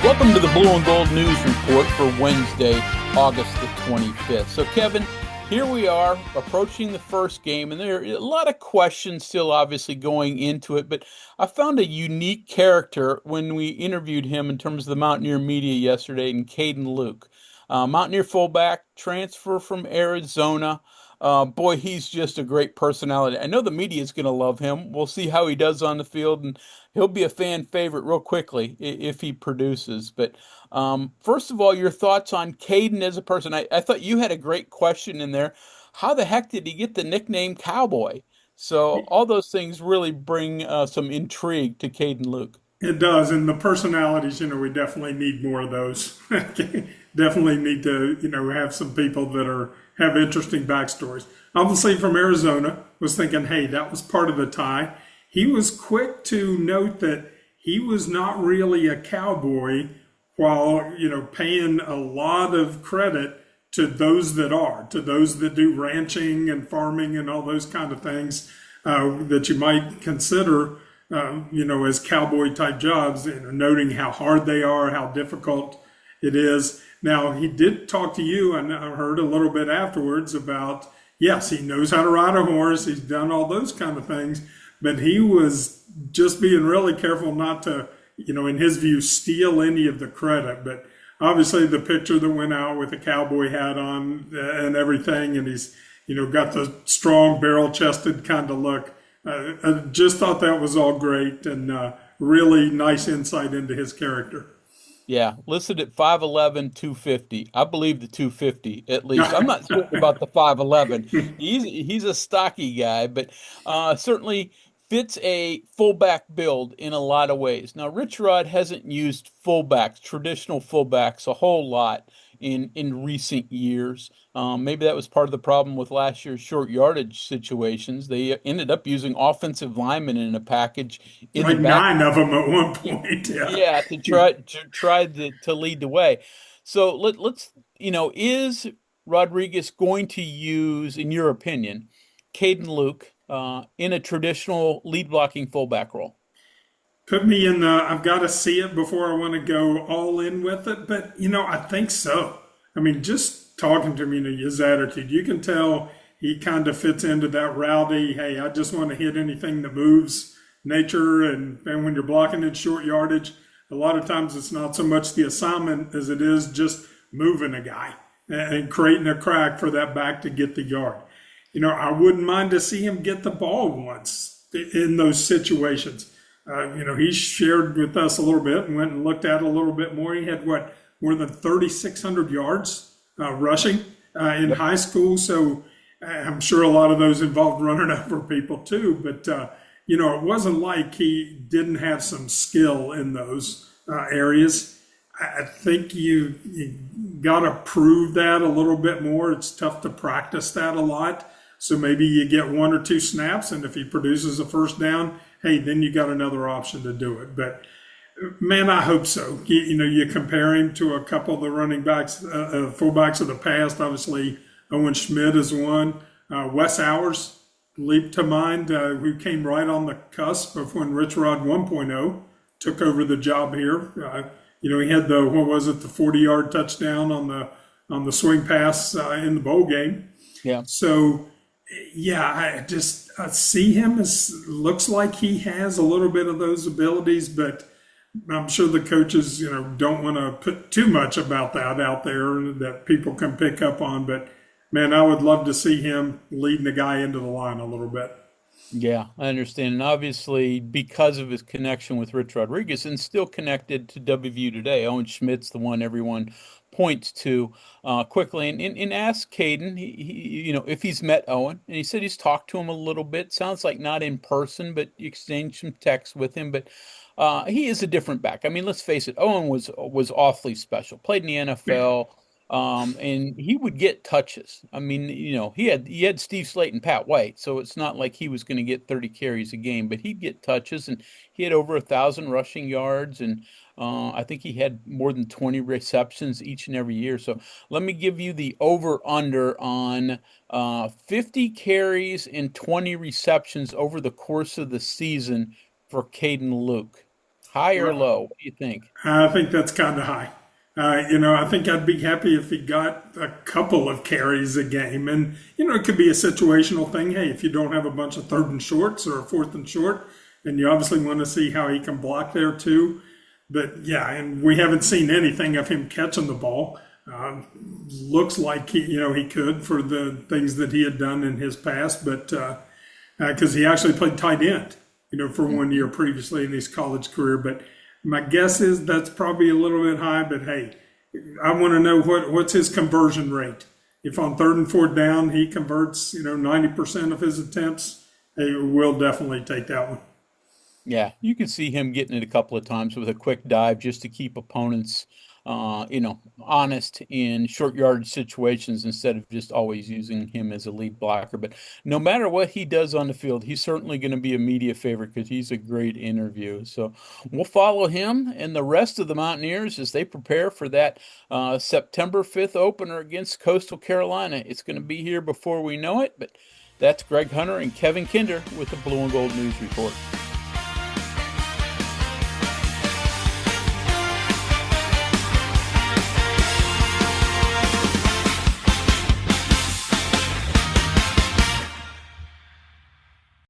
Welcome to the Blue and Gold News Report for Wednesday, August the 25th. So, Kevin, here we are approaching the first game, and there are a lot of questions still obviously going into it, but I found a unique character when we interviewed him in terms of the Mountaineer media yesterday, in Kayden Luke. Mountaineer fullback, transfer from Arizona. Boy, he's just a great personality. I know the media is going to love him. We'll see how he does on the field, and he'll be a fan favorite real quickly if he produces. But first of all, your thoughts on Kaden as a person. I thought you had a great question in there. How the heck did he get the nickname Cowboy? So all those things really bring some intrigue to Kayden Luke. It does, and the personalities, we definitely need more of those. Definitely need to, have some people that have interesting backstories. Obviously from Arizona, was thinking, hey, that was part of the tie. He was quick to note that he was not really a cowboy, while, paying a lot of credit to those that are, to those that do ranching and farming and all those kind of things that you might consider as cowboy type jobs, noting how hard they are, how difficult it is. Now, he did talk to you, and I heard a little bit afterwards about, yes, he knows how to ride a horse. He's done all those kind of things, but he was just being really careful not to, in his view, steal any of the credit. But obviously the picture that went out with the cowboy hat on and everything, and he's, got the strong barrel chested kind of look. I just thought that was all great, and really nice insight into his character. Yeah, listed at 5'11", 250. I believe the 250 at least. I'm not certain about the 5'11". He's a stocky guy, but certainly fits a fullback build in a lot of ways. Now, Rich Rod hasn't used fullbacks, traditional fullbacks, a whole lot in recent years. Maybe that was part of the problem with last year's short yardage situations. They ended up using offensive linemen in a package in the Like back. nine of them at one point. Yeah. Yeah, to lead the way. So let's is Rodriguez going to use, in your opinion, Kayden Luke in a traditional lead blocking fullback role? Put me in the, I've got to see it before I want to go all in with it. But, I think so. I mean, just talking to me, his attitude, you can tell he kind of fits into that rowdy, hey, I just want to hit anything that moves nature. And when you're blocking in short yardage, a lot of times it's not so much the assignment as it is just moving a guy and creating a crack for that back to get the yard. I wouldn't mind to see him get the ball once in those situations. He shared with us a little bit and went and looked at it a little bit more. He had more than 3,600 yards rushing in high school. So I'm sure a lot of those involved running over people too. But, it wasn't like he didn't have some skill in those areas. I think you got to prove that a little bit more. It's tough to practice that a lot. So maybe you get one or two snaps, and if he produces a first down, hey, then you got another option to do it. But man, I hope so. You compare him to a couple of the running backs, fullbacks of the past. Obviously, Owen Schmidt is one. Wes Hours leaped to mind, who came right on the cusp of when Rich Rod 1.0 took over the job here. He had the 40-yard touchdown on the swing pass in the bowl game. Yeah. So, yeah, I see him as looks like he has a little bit of those abilities, but I'm sure the coaches, don't want to put too much about that out there that people can pick up on. But man, I would love to see him leading the guy into the line a little bit. Yeah, I understand. And obviously, because of his connection with Rich Rodriguez and still connected to WVU today, Owen Schmidt's the one everyone points to quickly. And ask Kaden, if he's met Owen. And he said he's talked to him a little bit. Sounds like not in person, but exchanged some texts with him. But he is a different back. I mean, let's face it, Owen was awfully special. Played in the NFL. And he would get touches. I mean, he had Steve Slate and Pat White, so it's not like he was going to get 30 carries a game, but he'd get touches, and he had over 1,000 rushing yards, and I think he had more than 20 receptions each and every year. So let me give you the over/under on 50 carries and 20 receptions over the course of the season for Kayden Luke. High or low? What do you think? I think that's kind of high. I think I'd be happy if he got a couple of carries a game. And, it could be a situational thing. Hey, if you don't have a bunch of third and shorts or a fourth and short, and you obviously want to see how he can block there too. But yeah, and we haven't seen anything of him catching the ball. Looks like he could for the things that he had done in his past, but because he actually played tight end, for 1 year previously in his college career. But my guess is that's probably a little bit high. But hey, I want to know what's his conversion rate. If on third and fourth down he converts, 90% of his attempts, hey, we'll definitely take that one. Yeah, you can see him getting it a couple of times with a quick dive just to keep opponents, honest in short yardage situations instead of just always using him as a lead blocker. But no matter what he does on the field, he's certainly going to be a media favorite because he's a great interview. So we'll follow him and the rest of the Mountaineers as they prepare for that September 5th opener against Coastal Carolina. It's going to be here before we know it, but that's Greg Hunter and Kevin Kinder with the Blue and Gold News Report.